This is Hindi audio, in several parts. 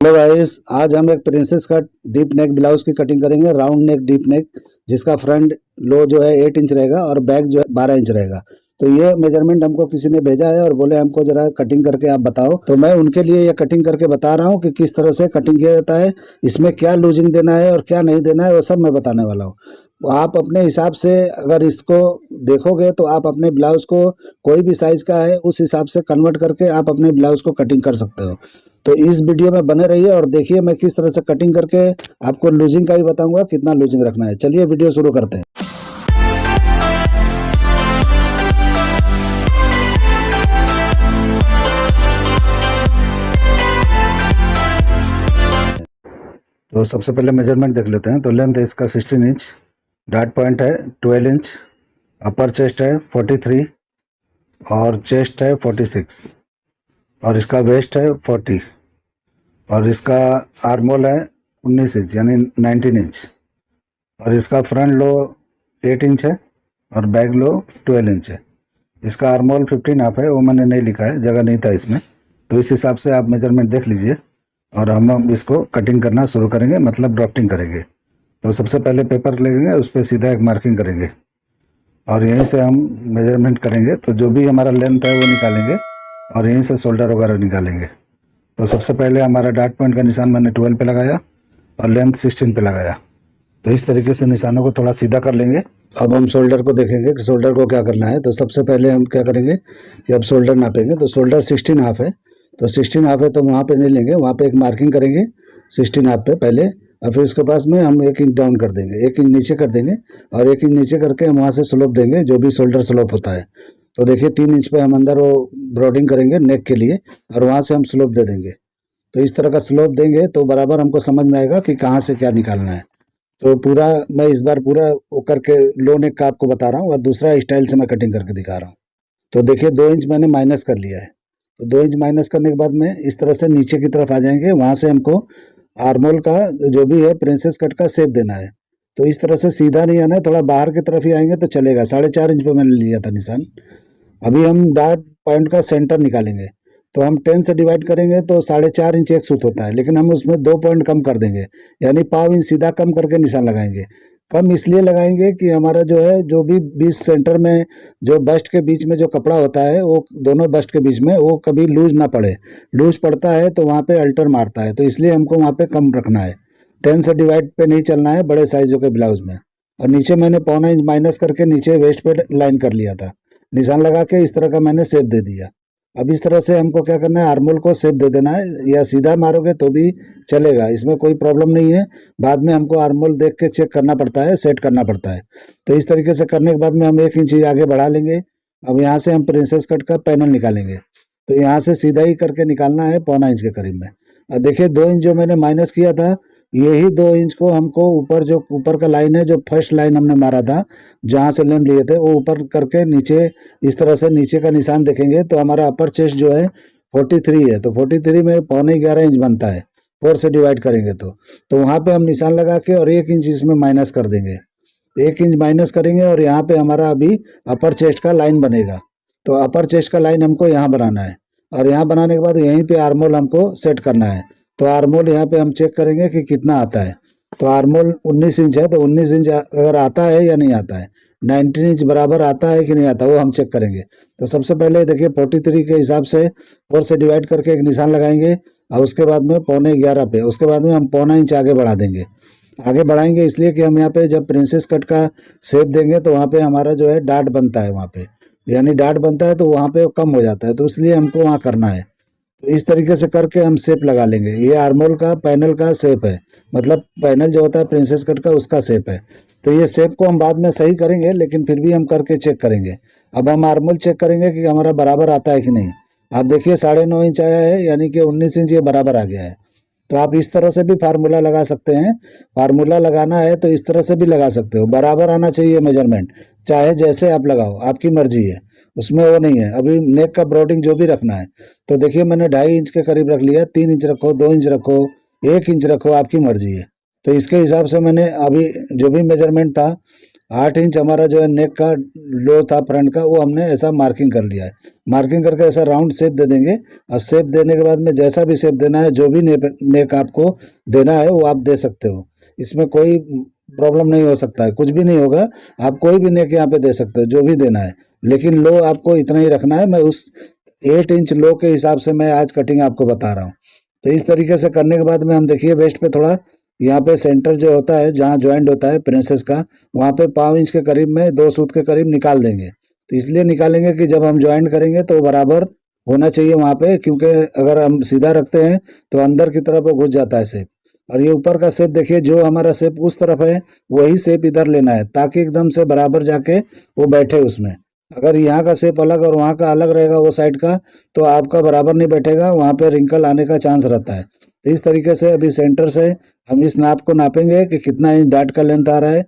हेलो गाइस, आज हम एक princess cut deep neck blouse की कटिंग करेंगे। राउंड नेक डीप नेक, जिसका फ्रंट लो जो है 8 इंच रहेगा और बैक जो है 12 इंच रहेगा। तो ये मेजरमेंट हमको किसी ने भेजा है और बोले हमको जरा कटिंग करके आप बताओ। तो मैं उनके लिए ये कटिंग करके बता रहा हूँ कि किस तरह से कटिंग किया जाता है, इसमें क्या लूजिंग देना है और क्या नहीं देना है, वो सब मैं बताने वाला हूँ। आप अपने हिसाब से अगर इसको देखोगे तो आप अपने ब्लाउज को कोई भी साइज का है उस हिसाब से कन्वर्ट करके आप अपने ब्लाउज को कटिंग कर सकते हो। तो इस वीडियो में बने रहिए और देखिए मैं किस तरह से कटिंग करके आपको लूजिंग का भी बताऊंगा, कितना लूजिंग रखना है। चलिए वीडियो शुरू करते हैं। तो सबसे पहले मेजरमेंट देख लेते हैं। तो लेंथ है इसका 16 इंच, डार्ट पॉइंट है 12 इंच, अपर चेस्ट है 43 और चेस्ट है 46 और इसका वेस्ट है 40 और इसका आर्मोल है 19 इंच यानी 19 इंच और इसका फ्रंट लो 8 इंच है और बैक लो 12 इंच है। इसका आर्मोल 15 हाफ है, वो मैंने नहीं लिखा है, जगह नहीं था इसमें। तो इस हिसाब से आप मेजरमेंट देख लीजिए और हम इसको कटिंग करना शुरू करेंगे, मतलब ड्राफ्टिंग करेंगे। तो सबसे पहले पेपर लेंगे, उस पर सीधा एक मार्किंग करेंगे और यहीं से हम मेजरमेंट करेंगे। तो जो भी हमारा लेंथ है वो निकालेंगे और यहीं से शोल्डर वगैरह निकालेंगे। तो सबसे पहले हमारा डार्ट पॉइंट का निशान मैंने 12 पे लगाया और लेंथ 16 पे लगाया। तो इस तरीके से निशानों को थोड़ा सीधा कर लेंगे। अब हम शोल्डर को देखेंगे कि शोल्डर को क्या करना है। तो सबसे पहले हम क्या करेंगे कि अब शोल्डर नापेंगे। तो शोल्डर 16 हाफ है, तो 16 हाफ है तो वहाँ पे नहीं लेंगे, वहाँ पे एक मार्किंग करेंगे 16 हाफ पे पहले, और फिर उसके पास में हम 1 इंच डाउन कर देंगे, 1 इंच नीचे कर देंगे और 1 इंच नीचे करके हम वहाँ से स्लोप देंगे, जो भी शोल्डर स्लोप होता है। तो देखिए 3 इंच पे हम अंदर वो ब्रॉडिंग करेंगे नेक के लिए और वहाँ से हम स्लोप दे देंगे। तो इस तरह का स्लोप देंगे तो बराबर हमको समझ में आएगा कि कहाँ से क्या निकालना है। तो पूरा मैं इस बार पूरा वो करके लो नेक का आपको बता रहा हूँ और दूसरा स्टाइल से मैं कटिंग करके दिखा रहा हूँ। तो देखिए 2 इंच मैंने माइनस कर लिया है। तो 2 इंच माइनस करने के बाद में इस तरह से नीचे की तरफ आ जाएंगे, वहाँ से हमको आर्मोल का जो भी है प्रिंसेस कट का शेप देना है। तो इस तरह से सीधा नहीं आना है, थोड़ा बाहर की तरफ ही आएंगे तो चलेगा। 4.5 इंच पे मैंने लिया था निशान। अभी हम डार्ट पॉइंट का सेंटर निकालेंगे। तो हम 10 से डिवाइड करेंगे तो 4.5 इंच एक सूत होता है, लेकिन हम उसमें 2 पॉइंट कम कर देंगे, यानी 1/2 इंच सीधा कम करके निशान लगाएंगे। कम इसलिए लगाएंगे कि हमारा जो है जो भी बीच सेंटर में जो बस्ट के बीच में जो कपड़ा होता है वो दोनों बस्ट के बीच में वो कभी लूज ना पड़े। लूज पड़ता है तो वहाँ पे अल्टर मारता है, तो इसलिए हमको वहाँ पे कम रखना है। 10 से डिवाइड पे नहीं चलना है बड़े साइजों के ब्लाउज में। और नीचे मैंने 1/4 इंच माइनस करके नीचे वेस्ट पे लाइन कर लिया था, निशान लगा के इस तरह का मैंने शेप दे दिया। अब इस तरह से हमको क्या करना है, आर्मोल को शेप दे देना है, या सीधा मारोगे तो भी चलेगा, इसमें कोई प्रॉब्लम नहीं है। बाद में हमको आर्मोल देख के चेक करना पड़ता है, सेट करना पड़ता है। तो इस तरीके से करने के बाद में हम 1 इंच आगे बढ़ा लेंगे। अब यहाँ से हम प्रिंसेस कट का पैनल निकालेंगे। तो यहाँ से सीधा ही करके निकालना है 1/4 इंच के करीब में। अब देखिए 2 इंच जो मैंने माइनस किया था, यही 2 इंच को हमको ऊपर जो ऊपर का लाइन है, जो फर्स्ट लाइन हमने मारा था जहाँ से लेंथ लिए थे, वो ऊपर करके नीचे इस तरह से नीचे का निशान देखेंगे तो हमारा अपर चेस्ट जो है 43 है। तो 43 में 11.25 इंच बनता है, 4 से डिवाइड करेंगे तो वहाँ पे हम निशान लगा के और 1 इंच इसमें माइनस कर देंगे। 1 इंच माइनस करेंगे और यहाँ पे हमारा अभी अपर चेस्ट का लाइन बनेगा। तो अपर चेस्ट का लाइन हमको यहाँ बनाना है और यहाँ बनाने के बाद यहीं पे आर्मोल हमको सेट करना है। तो आर्मोल यहाँ पे हम चेक करेंगे कि कितना आता है। तो आर्मोल 19 इंच है, तो 19 इंच अगर आता है या नहीं आता है, 19 इंच बराबर आता है कि नहीं आता, वो हम चेक करेंगे। तो सबसे पहले देखिए 43 के हिसाब से 4 से डिवाइड करके एक निशान लगाएंगे और उसके बाद में 11.25 पे, उसके बाद में हम 1/4 इंच आगे बढ़ा देंगे। आगे बढ़ाएंगे इसलिए कि हम यहाँ पे जब प्रिंसेस कट का शेप देंगे तो वहाँ पे हमारा जो है डार्ट बनता है, वहाँ पे यानी डार्ट बनता है तो वहाँ पे कम हो जाता है, तो इसलिए हमको वहाँ करना है। तो इस तरीके से करके हम शेप लगा लेंगे। ये आर्मोल का पैनल का शेप है, मतलब पैनल जो होता है प्रिंसेस कट का उसका शेप है। तो ये शेप को हम बाद में सही करेंगे, लेकिन फिर भी हम करके चेक करेंगे। अब हम आर्मोल चेक करेंगे कि हमारा बराबर आता है कि नहीं। आप देखिए 9.5 इंच आया है, यानी कि 19 इंच ये बराबर आ गया है। तो आप इस तरह से भी फार्मूला लगा सकते हैं। फार्मूला लगाना है तो इस तरह से भी लगा सकते हो, बराबर आना चाहिए मेजरमेंट, चाहे जैसे आप लगाओ, आपकी मर्जी है, उसमें वो नहीं है। अभी नेक का ब्रॉडिंग जो भी रखना है, तो देखिए मैंने 2.5 इंच के करीब रख लिया। 3 इंच रखो, 2 इंच रखो, 1 इंच रखो, आपकी मर्जी है। तो इसके हिसाब से मैंने अभी जो भी मेजरमेंट था 8 इंच हमारा जो है नेक का लो था फ्रंट का, वो हमने ऐसा मार्किंग कर लिया है। मार्किंग करके ऐसा राउंड शेप दे देंगे, और शेप देने के बाद में जैसा भी शेप देना है, जो भी नेक आपको देना है वो आप दे सकते हो। इसमें कोई प्रॉब्लम नहीं हो सकता है, कुछ भी नहीं होगा। आप कोई भी नेक यहाँ पे दे सकते हो, जो भी देना है, लेकिन लो आपको इतना ही रखना है। मैं उस 8 इंच लो के हिसाब से मैं आज कटिंग आपको बता रहा हूँ। तो इस तरीके से करने के बाद में हम देखिए वेस्ट पे थोड़ा, यहाँ पे सेंटर जो होता है जहाँ ज्वाइंट होता है प्रिंसेस का, वहाँ पे 5 इंच के करीब में 2 सूत के करीब निकाल देंगे। तो इसलिए निकालेंगे कि जब हम ज्वाइंट करेंगे तो बराबर होना चाहिए वहाँ पे, क्योंकि अगर हम सीधा रखते हैं तो अंदर की तरफ वो घुस जाता है शेप। और ये ऊपर का शेप देखिए, जो हमारा शेप उस तरफ है वही शेप इधर लेना है, ताकि एकदम से बराबर जाके वो बैठे उसमें। अगर यहाँ का शेप अलग और वहाँ का अलग रहेगा वो साइड का, तो आपका बराबर नहीं बैठेगा, वहाँ पे रिंकल आने का चांस रहता है। तो इस तरीके से अभी सेंटर से हम इस नाप को नापेंगे कि कितना इंच डार्ट का लेंथ आ रहा है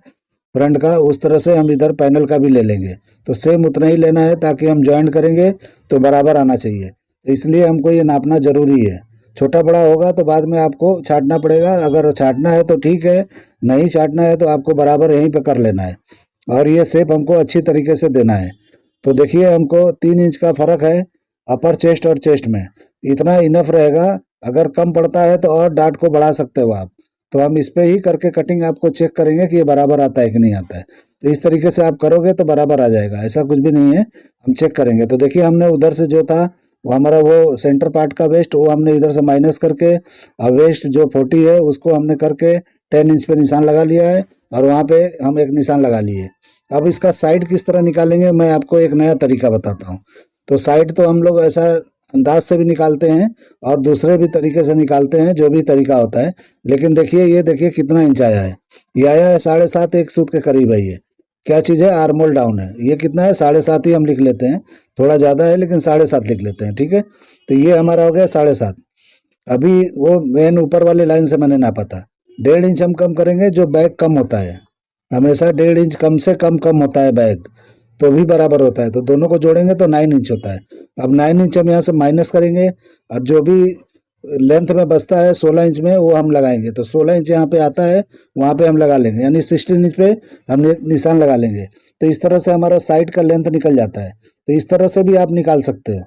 फ्रंट का, उस तरह से हम इधर पैनल का भी ले लेंगे। तो सेम उतना ही लेना है, ताकि हम ज्वाइंट करेंगे तो बराबर आना चाहिए। तो इसलिए हमको ये नापना ज़रूरी है। छोटा बड़ा होगा तो बाद में आपको छांटना पड़ेगा, अगर छांटना है तो ठीक है, नहीं छांटना है तो आपको बराबर यहीं पे कर लेना है। और ये शेप हमको अच्छी तरीके से देना है। तो देखिए हमको 3 इंच का फ़र्क है अपर चेस्ट और चेस्ट में, इतना इनफ रहेगा। अगर कम पड़ता है तो और डार्ट को बढ़ा सकते हो आप। तो हम इस पे ही करके कटिंग आपको चेक करेंगे कि ये बराबर आता है कि नहीं आता है। तो इस तरीके से आप करोगे तो बराबर आ जाएगा, ऐसा कुछ भी नहीं है, हम चेक करेंगे। तो देखिए हमने उधर से जो था वो हमारा वो सेंटर पार्ट का वेस्ट, वो हमने इधर से माइनस करके, और वेस्ट जो 40 है उसको हमने करके 10 इंच पे निशान लगा लिया है, और वहाँ पे हम एक निशान लगा लिए। अब इसका साइड किस तरह निकालेंगे, मैं आपको एक नया तरीका बताता हूँ। तो साइड तो हम लोग ऐसा अंदाज से भी निकालते हैं और दूसरे भी तरीके से निकालते हैं, जो भी तरीका होता है। लेकिन देखिए, ये देखिए कितना इंच आया है, ये आया है 7.5, 1 सूत के करीब है। ये क्या चीज़ है, आर्मोल डाउन है। ये कितना है, 7.5 ही हम लिख लेते हैं, थोड़ा ज़्यादा है लेकिन 7.5 लिख लेते हैं, ठीक है। तो ये हमारा हो गया 7.5। अभी वो मेन ऊपर वाली लाइन से मैंने नापा था, 1.5 इंच हम कम करेंगे, जो बैग कम होता है हमेशा 1.5 इंच कम से कम होता है बैग, तो भी बराबर होता है। तो दोनों को जोड़ेंगे तो 9 इंच होता है। अब 9 इंच हम यहाँ से माइनस करेंगे, और जो भी लेंथ में बचता है 16 इंच में, वो हम लगाएंगे। तो 16 इंच यहाँ पे आता है, वहाँ पे हम लगा लेंगे, यानी 16 इंच पे हम निशान लगा लेंगे। तो इस तरह से हमारा साइड का लेंथ निकल जाता है। तो इस तरह से भी आप निकाल सकते हो।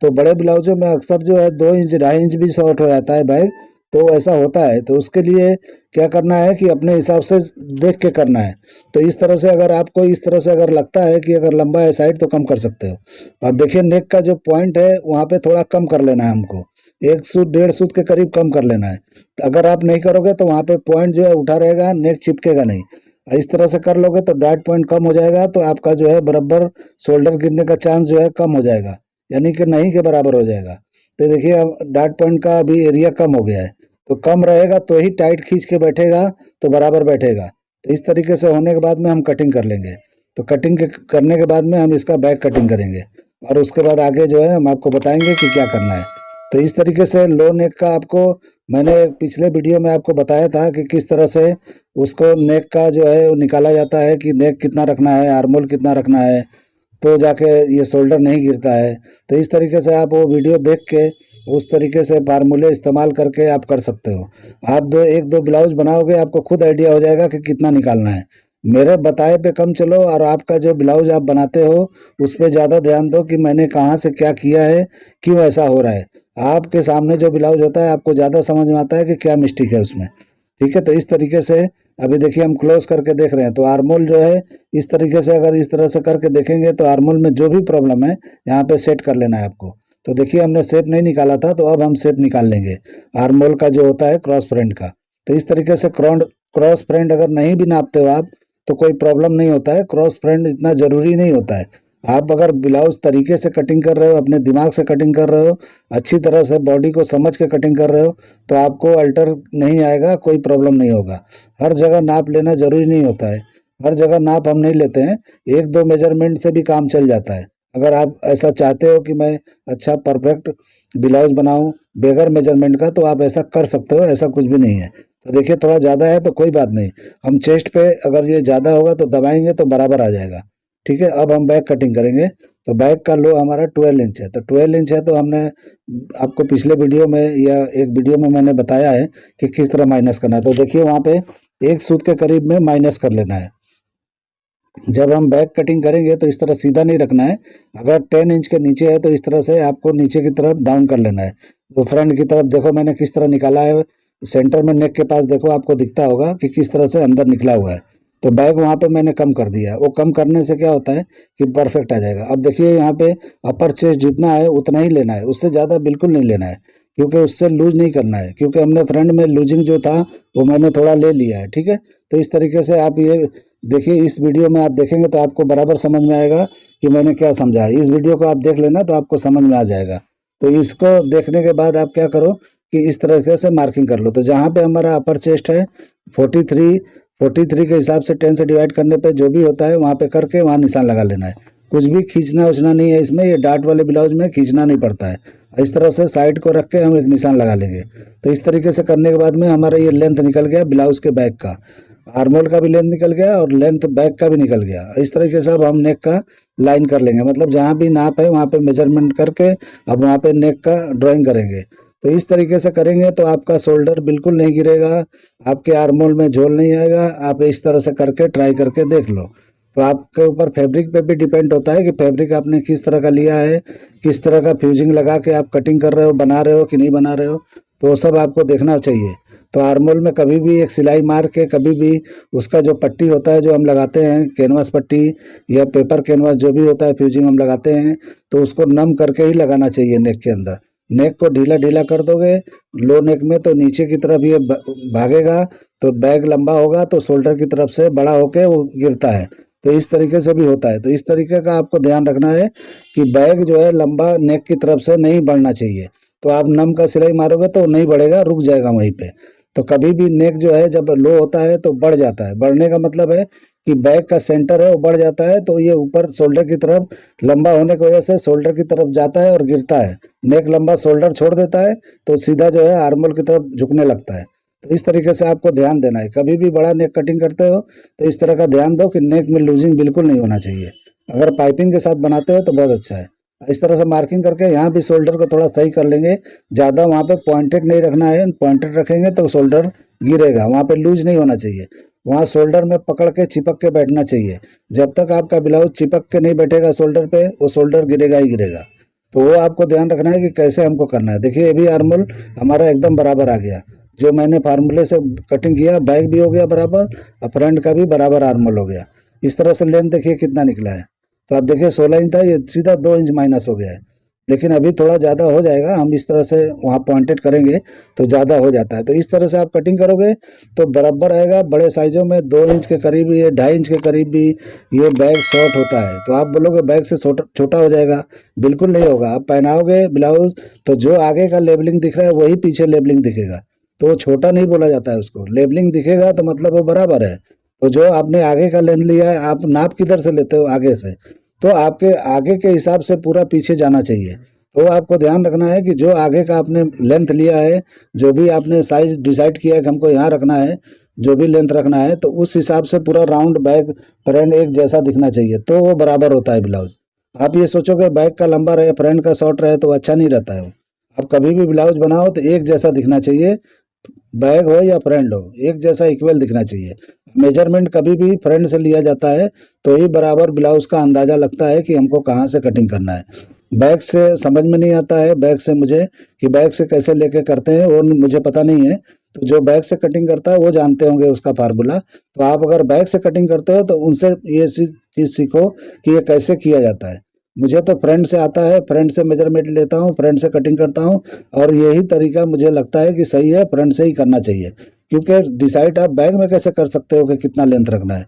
तो बड़े ब्लाउजों में अक्सर जो है 2 इंच 2.5 इंच भी शॉर्ट हो जाता है बैग, तो ऐसा होता है। तो उसके लिए क्या करना है कि अपने हिसाब से देख के करना है। तो इस तरह से अगर आपको इस तरह से अगर लगता है कि अगर लंबा है साइड, तो कम कर सकते हो। और देखिए नेक का जो पॉइंट है वहाँ पे थोड़ा कम कर लेना है हमको, 1 सूत 1.5 सूत के करीब कम कर लेना है। तो अगर आप नहीं करोगे तो वहाँ पे पॉइंट जो है उठा रहेगा, नेक चिपकेगा नहीं। और इस तरह से कर लोगे तो डार्ट पॉइंट कम हो जाएगा, तो आपका जो है बराबर शोल्डर गिरने का चांस जो है कम हो जाएगा, यानी कि नहीं के बराबर हो जाएगा। तो देखिए अब डार्ट पॉइंट का अभी एरिया कम हो गया है, तो कम रहेगा तो ही टाइट खींच के बैठेगा, तो बराबर बैठेगा। तो इस तरीके से होने के बाद में हम कटिंग कर लेंगे। तो कटिंग के करने के बाद में हम इसका बैक कटिंग करेंगे, और उसके बाद आगे जो है हम आपको बताएंगे कि क्या करना है। तो इस तरीके से लो नेक का आपको मैंने पिछले वीडियो में आपको बताया था कि किस तरह से उसको नेक का जो है वो निकाला जाता है, कि नेक कितना रखना है, आर्मोल कितना रखना है, तो जाके ये शोल्डर नहीं गिरता है। तो इस तरीके से आप वो वीडियो देख के उस तरीके से फार्मूले इस्तेमाल करके आप कर सकते हो। आप एक दो ब्लाउज बनाओगे, आपको खुद आइडिया हो जाएगा कि कितना निकालना है। मेरे बताए पे कम चलो, और आपका जो ब्लाउज आप बनाते हो उस पे ज़्यादा ध्यान दो कि मैंने कहाँ से क्या किया है, क्यों ऐसा हो रहा है। आपके सामने जो ब्लाउज होता है आपको ज़्यादा समझ में आता है कि क्या मिस्टेक है उसमें, ठीक है। तो इस तरीके से अभी देखिए हम क्लोज करके देख रहे हैं, तो आर्मोल जो है इस तरीके से अगर इस तरह से करके देखेंगे तो आर्मोल में जो भी प्रॉब्लम है यहाँ पे सेट कर लेना है आपको। तो देखिए हमने शेप नहीं निकाला था, तो अब हम शेप निकाल लेंगे आर्मोल का जो होता है क्रॉस फ्रंट का। तो इस तरीके से क्रॉस फ्रंट अगर नहीं भी नापते हो आप तो कोई प्रॉब्लम नहीं होता है, क्रॉस फ्रंट इतना ज़रूरी नहीं होता है। आप अगर ब्लाउज तरीके से कटिंग कर रहे हो, अपने दिमाग से कटिंग कर रहे हो, अच्छी तरह से बॉडी को समझ के कटिंग कर रहे हो, तो आपको अल्टर नहीं आएगा, कोई प्रॉब्लम नहीं होगा। हर जगह नाप लेना ज़रूरी नहीं होता है, हर जगह नाप हम नहीं लेते हैं, 1-2 मेजरमेंट से भी काम चल जाता है। अगर आप ऐसा चाहते हो कि मैं अच्छा परफेक्ट ब्लाउज बनाऊं बगैर मेजरमेंट का, तो आप ऐसा कर सकते हो, ऐसा कुछ भी नहीं है। तो देखिए थोड़ा ज़्यादा है तो कोई बात नहीं, हम चेस्ट पे अगर ये ज़्यादा होगा तो दबाएंगे तो बराबर आ जाएगा, ठीक है। अब हम बैक कटिंग करेंगे। तो बैक का लो हमारा 12 इंच है, तो 12 इंच है, तो हमने आपको पिछले वीडियो में या एक वीडियो में मैंने बताया है कि किस तरह माइनस करना है। तो देखिए वहाँ पे 1 सूत के करीब में माइनस कर लेना है, जब हम बैक कटिंग करेंगे तो इस तरह सीधा नहीं रखना है। अगर 10 इंच के नीचे है तो इस तरह से आपको नीचे की तरफ डाउन कर लेना है। वो फ्रंट की तरफ देखो मैंने किस तरह निकाला है, सेंटर में नेक के पास देखो आपको दिखता होगा कि किस तरह से अंदर निकला हुआ है। तो बैक वहाँ पे मैंने कम कर दिया है। वो कम करने से क्या होता है कि परफेक्ट आ जाएगा। अब देखिए यहाँ पे अपर चेस्ट जितना है उतना ही लेना है, उससे ज़्यादा बिल्कुल नहीं लेना है, क्योंकि उससे लूज नहीं करना है, क्योंकि हमने फ्रंट में लूजिंग जो था वो मैंने थोड़ा ले लिया है। ठीक है, तो इस तरीके से आप ये देखिए, इस वीडियो में आप देखेंगे तो आपको बराबर समझ में आएगा कि मैंने क्या समझा है। इस वीडियो को आप देख लेना तो आपको समझ में आ जाएगा। तो इसको देखने के बाद आप क्या करो कि इस तरीके से मार्किंग कर लो। तो जहाँ पे हमारा अपर चेस्ट है 43 43 के हिसाब से 10 से डिवाइड करने पे जो भी होता है वहाँ पे करके वहाँ निशान लगा लेना है। कुछ भी खींचना उचना नहीं है इसमें, ये डार्ट वाले ब्लाउज में खींचना नहीं पड़ता है। इस तरह से साइड को रख के हम एक निशान लगा लेंगे। तो इस तरीके से करने के बाद में हमारा ये लेंथ निकल गया ब्लाउज के बैक का, आर्मोल का भी लेंथ निकल गया और लेंथ बैक का भी निकल गया। इस तरीके से अब हम नेक का लाइन कर लेंगे, मतलब जहाँ भी नाप है वहाँ पे मेजरमेंट करके अब वहाँ पे नेक का ड्राइंग करेंगे। तो इस तरीके से करेंगे तो आपका शोल्डर बिल्कुल नहीं गिरेगा, आपके आर्मोल में झोल नहीं आएगा। आप इस तरह से करके ट्राई करके देख लो। तो आपके ऊपर फैब्रिक पे भी डिपेंड होता है कि फैब्रिक आपने किस तरह का लिया है, किस तरह का फ्यूजिंग लगा के आप कटिंग कर रहे हो, बना रहे हो कि नहीं बना रहे हो, तो वो सब आपको देखना चाहिए। तो आर्मोल में कभी भी एक सिलाई मार के कभी भी उसका जो पट्टी होता है जो हम लगाते हैं, कैनवास पट्टी या पेपर कैनवास जो भी होता है फ्यूजिंग हम लगाते हैं, तो उसको नम करके ही लगाना चाहिए नेक के अंदर। नेक को ढीला ढीला कर दोगे लो नेक में तो नीचे की तरफ ये भागेगा, तो बैग लंबा होगा तो शोल्डर की तरफ से बड़ा होके वो गिरता है। तो इस तरीके से भी होता है। तो इस तरीके का आपको ध्यान रखना है कि बैग जो है लंबा नेक की तरफ से नहीं बढ़ना चाहिए। तो आप नम का सिलाई मारोगे तो नहीं बढ़ेगा, रुक जाएगा वहीं पे। तो कभी भी नेक जो है जब लो होता है तो बढ़ जाता है। बढ़ने का मतलब है कि बैक का सेंटर है वो बढ़ जाता है, तो ये ऊपर शोल्डर की तरफ लंबा होने की वजह से शोल्डर की तरफ जाता है और गिरता है। नेक लंबा शोल्डर छोड़ देता है तो सीधा जो है आर्मोल की तरफ झुकने लगता है। तो इस तरीके से आपको ध्यान देना है। कभी भी बड़ा नेक कटिंग करते हो तो इस तरह का ध्यान दो कि नेक में लूजिंग बिल्कुल नहीं होना चाहिए। अगर पाइपिंग के साथ बनाते हो तो बहुत अच्छा है। इस तरह से मार्किंग करके यहाँ भी शोल्डर को थोड़ा सही कर लेंगे। ज़्यादा वहाँ पे पॉइंटेड नहीं रखना है, पॉइंटेड रखेंगे तो शोल्डर गिरेगा। वहाँ पे लूज नहीं होना चाहिए, वहाँ शोल्डर में पकड़ के चिपक के बैठना चाहिए। जब तक आपका ब्लाउज चिपक के नहीं बैठेगा शोल्डर पे, वो शोल्डर गिरेगा ही गिरेगा। तो वो आपको ध्यान रखना है कि कैसे हमको करना है। देखिए ये भी आर्मोल हमारा एकदम बराबर आ गया। जो मैंने फार्मूले से कटिंग किया, बैक भी हो गया बराबर और फ्रंट का भी बराबर आर्मोल हो गया। इस तरह से लेंथ देखिए कितना निकला है। तो आप देखिए 16 इंच था, ये सीधा 2 इंच माइनस हो गया है। लेकिन अभी थोड़ा ज़्यादा हो जाएगा, हम इस तरह से वहाँ पॉइंटेड करेंगे तो ज़्यादा हो जाता है। तो इस तरह से आप कटिंग करोगे तो बराबर आएगा। बड़े साइज़ों में 2 इंच के करीब, ये 2.5 इंच के करीब भी ये बैग शॉर्ट होता है। तो आप बोलोगे बैग से छोटा छोटा हो जाएगा, बिल्कुल नहीं होगा। आप पहनाओगे ब्लाउज तो जो आगे का लेबलिंग दिख रहा है वही पीछे लेबलिंग दिखेगा। तो वो छोटा नहीं बोला जाता है उसको, लेबलिंग दिखेगा तो मतलब वो बराबर है। तो जो आपने आगे का लेंथ लिया है, आप नाप किधर से लेते हो आगे से, तो आपके आगे के हिसाब से पूरा पीछे जाना चाहिए। तो आपको ध्यान रखना है कि जो आगे का आपने लेंथ लिया है, जो भी आपने साइज डिसाइड किया है कि हमको यहाँ रखना है, जो भी लेंथ रखना है, तो उस हिसाब से पूरा राउंड बैक फ्रंट एक जैसा दिखना चाहिए, तो वो बराबर होता है ब्लाउज। आप ये सोचोगे बैक का लंबा रहे फ्रंट का शॉर्ट रहे तो अच्छा नहीं रहता है वो। आप कभी भी ब्लाउज बनाओ तो एक जैसा दिखना चाहिए, बैग हो या फ्रंट हो, एक जैसा इक्वल दिखना चाहिए। मेजरमेंट कभी भी फ्रंट से लिया जाता है तो ही बराबर ब्लाउज का अंदाज़ा लगता है कि हमको कहाँ से कटिंग करना है। बैग से समझ में नहीं आता है, बैग से मुझे कि बैग से कैसे लेके करते हैं वो मुझे पता नहीं है। तो जो बैग से कटिंग करता है वो जानते होंगे उसका फार्मूला। तो आप अगर बैग से कटिंग करते हो तो उनसे ये चीज़ सीखो कि ये कैसे किया जाता है। मुझे तो फ्रंट से आता है, फ्रंट से मेजरमेंट लेता हूँ, फ्रंट से कटिंग करता हूँ और यही तरीका मुझे लगता है कि सही है, फ्रंट से ही करना चाहिए। क्योंकि डिसाइड आप बैग में कैसे कर सकते हो कि कितना लेंथ रखना है,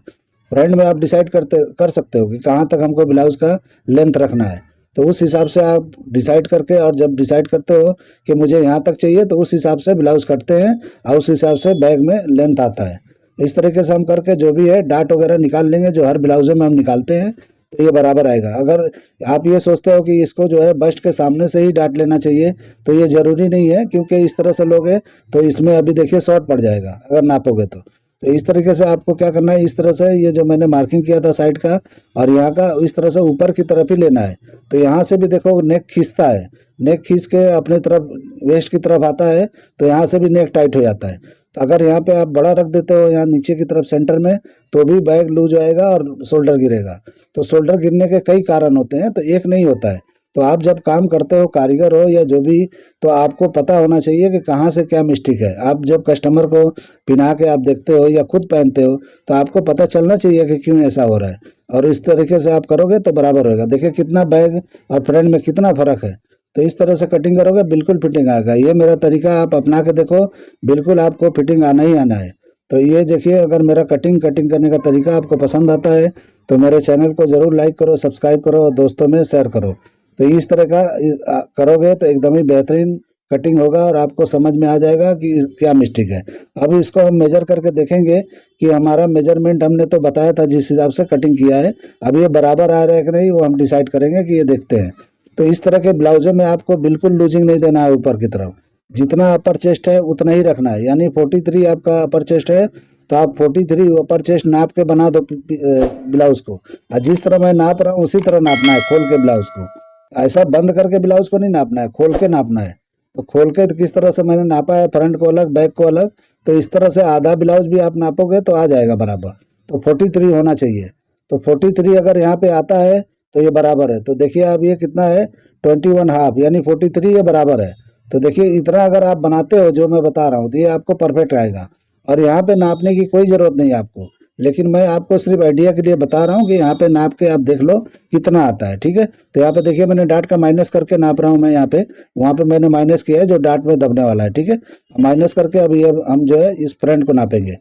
फ्रंट में आप डिसाइड कर सकते हो कि कहाँ तक हमको ब्लाउज का लेंथ रखना है। तो उस हिसाब से आप डिसाइड करके, और जब डिसाइड करते हो कि मुझे यहाँ तक चाहिए तो उस हिसाब से ब्लाउज कटते हैं और उस हिसाब से बैग में लेंथ आता है। इस तरीके से हम करके जो भी है डाट वगैरह निकाल लेंगे जो हर ब्लाउजों में हम निकालते हैं, तो ये बराबर आएगा। अगर आप ये सोचते हो कि इसको जो है बस्ट के सामने से ही डाट लेना चाहिए तो ये ज़रूरी नहीं है, क्योंकि इस तरह से लोगे तो इसमें अभी देखिए शॉर्ट पड़ जाएगा अगर नापोगे तो इस तरीके से आपको क्या करना है, इस तरह से ये जो मैंने मार्किंग किया था साइड का और यहाँ का, इस तरह से ऊपर की तरफ ही लेना है। तो यहाँ से भी देखो नेक खींचता है, नेक खींच के अपने तरफ वेस्ट की तरफ आता है तो यहाँ से भी नेक टाइट हो जाता है। तो अगर यहाँ पे आप बड़ा रख देते हो यहाँ नीचे की तरफ सेंटर में, तो भी बैग लूज आएगा और शोल्डर गिरेगा। तो शोल्डर गिरने के कई कारण होते हैं, तो एक नहीं होता है। तो आप जब काम करते हो, कारीगर हो या जो भी, तो आपको पता होना चाहिए कि कहाँ से क्या मिस्टेक है। आप जब कस्टमर को पहना के आप देखते हो या खुद पहनते हो, तो आपको पता चलना चाहिए कि क्यों ऐसा हो रहा है, और इस तरीके से आप करोगे तो बराबर होगा। देखिए कितना बैग और फ्रंट में कितना फ़र्क है। तो इस तरह से कटिंग करोगे बिल्कुल फिटिंग आएगा। ये मेरा तरीका आप अपना के देखो, बिल्कुल आपको फिटिंग आना ही आना है। तो ये देखिए, अगर मेरा कटिंग करने का तरीका आपको पसंद आता है तो मेरे चैनल को ज़रूर लाइक करो, सब्सक्राइब करो और दोस्तों में शेयर करो। तो इस तरह का करोगे तो एकदम ही बेहतरीन कटिंग होगा और आपको समझ में आ जाएगा कि क्या मिस्टेक है। अब इसको हम मेजर करके देखेंगे कि हमारा मेजरमेंट हमने तो बताया था जिस हिसाब से कटिंग किया है, अब ये बराबर आ रहा है कि नहीं वो हम डिसाइड करेंगे कि ये देखते हैं। तो इस तरह के ब्लाउजों में आपको बिल्कुल लूजिंग नहीं देना है ऊपर की तरफ, जितना अपर चेस्ट है उतना ही रखना है। यानी 43 आपका अपर चेस्ट है तो आप 43 अपर चेस्ट नाप के बना दो ब्लाउज को, और जिस तरह मैं नाप रहा हूँ उसी तरह नापना है खोल के ब्लाउज को। ऐसा बंद करके ब्लाउज को नहीं नापना है, खोल के नापना है। तो खोल के तो किस तरह से मैंने नापा है, फ्रंट को अलग बैक को अलग, तो इस तरह से आधा ब्लाउज भी आप नापोगे तो आ जाएगा बराबर। तो 43 होना चाहिए। तो 43 अगर यहाँ पे आता है तो ये बराबर है। तो देखिए अब ये कितना है, 21 हाफ, यानी 43 ये बराबर है। तो देखिए इतना अगर आप बनाते हो जो मैं बता रहा हूँ तो ये आपको परफेक्ट आएगा, और यहाँ पे नापने की कोई ज़रूरत नहीं है आपको। लेकिन मैं आपको सिर्फ आइडिया के लिए बता रहा हूँ कि यहाँ पे नाप के आप देख लो कितना आता है, ठीक है। तो यहाँ पे देखिए मैंने डाट का माइनस करके नाप रहा हूँ मैं यहाँ पे, वहाँ पे मैंने माइनस किया है जो डाट में दबने वाला है, ठीक है। माइनस करके अब ये हम जो है इस फ्रंट को नापेंगे।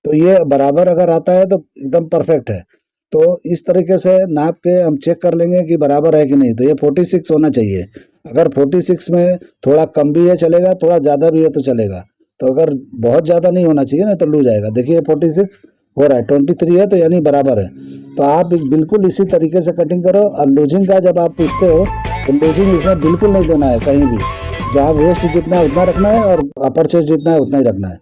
तो ये बराबर अगर आता है तो एकदम परफेक्ट है। तो इस तरीके से नाप के हम चेक कर लेंगे कि बराबर है कि नहीं। तो ये 46 होना चाहिए। अगर 46 में थोड़ा कम भी है चलेगा, थोड़ा ज़्यादा भी है तो चलेगा। तो अगर बहुत ज़्यादा नहीं होना चाहिए ना तो लूज आएगा। देखिए 46 हो रहा है, 23 है तो यानी बराबर है। तो आप बिल्कुल इसी तरीके से कटिंग करो। और लूजिंग का जब आप पूछते हो तो लूजिंग इसमें बिल्कुल नहीं देना है कहीं भी। जहाँ वेस्ट जितना है उतना रखना है और अपर चेस्ट जितना है उतना ही रखना है।